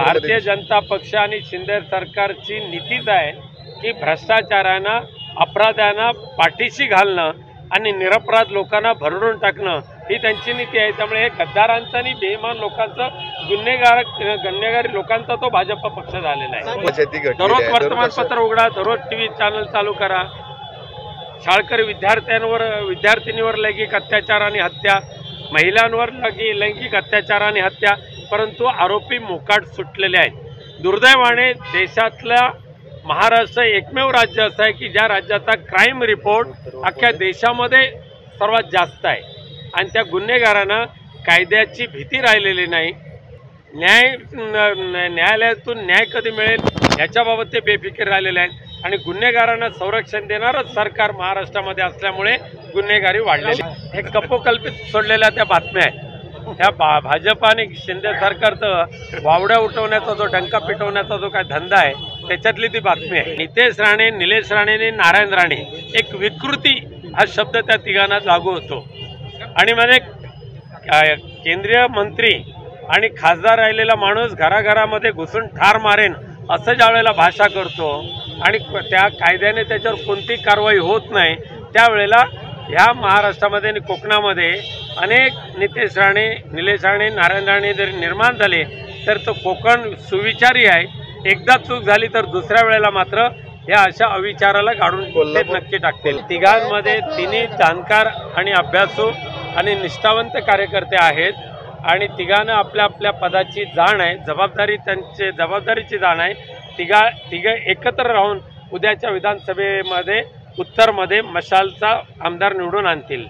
भारतीय जनता पक्ष आणि शिंदे सरकारची नीतीच आहे की भ्रष्टाचारांना अपराध्यांना पाठीशी घालणं आणि निरपराध लोकांना भरडून टाकणं ही त्यांची नीती आहे। त्यामुळे हे गद्दारांचा आणि बेईमान लोकांचा गुन्हेगारी लोकांचा तो भाजप पक्ष झालेला आहे। दररोज वर्तमानपत्र उघडा, दररोज टीव्ही चॅनल चालू करा, शाळकरी विद्यार्थिनीवर लैंगिक अत्याचार आणि हत्या, महिलांवर लैंगिक अत्याचार आणि हत्या, परंतु आरोपी मोकाट सुटलेले आहेत। दुर्दैवाने देशातल्या महाराष्ट्र एकमेव राज्य असं आहे की ज्या राज्याचा क्राईम रिपोर्ट अख्ख्या देशामध्ये सर्वात जास्त आहे आणि त्या गुन्हेगारांना कायद्याची भीती राहिलेली नाही। न्यायालयातून न्याय कधी मिळेल याच्याबाबत ते बेफिकीर राहिलेले आहेत आणि गुन्हेगारांना संरक्षण देणारच सरकार महाराष्ट्रामध्ये असल्यामुळे गुन्हेगारी वाढलेली आहे। हे कपोकल्पित सोडलेल्या त्या बातम्या आहेत। ह्या भाजप आणि शिंदे सरकारचं वावड्या उठवण्याचा जो डंका पिटवण्याचा जो काय धंदा आहे त्याच्यातली ती बातमी आहे। नितेश राणे, निलेश राणे आणि नारायण राणे एक विकृती हा शब्द त्या तिघांना लागू होतो आणि म्हणजे केंद्रीय मंत्री आणि खासदार राहिलेला माणूस घराघरामध्ये घुसून ठार मारेन असं ज्या वेळेला भाषा करतो आणि त्या कायद्याने त्याच्यावर कोणती कारवाई होत नाही त्यावेळेला ह्या महाराष्ट्रामध्ये आणि कोकणामध्ये अनेक नितेश राणे, निलेश राणे, नारायण राणे जरी निर्माण झाले तर तो कोकण सुविचारी आहे। एकदा चूक झाली तर दुसऱ्या वेळेला मात्र या अशा अविचाराला गाडून नक्की टाकतील। तिघांमध्ये तिन्ही जाणकार आणि अभ्यासू आणि निष्ठावंत कार्यकर्ते आहेत आणि तिघांना आपल्या आपल्या पदाची जाण आहे, जबाबदारीची जाण आहे। तिघं एकत्र राहून उद्याच्या विधानसभेमध्ये उत्तरमध्ये मशालचा आमदार निवडून आणतील।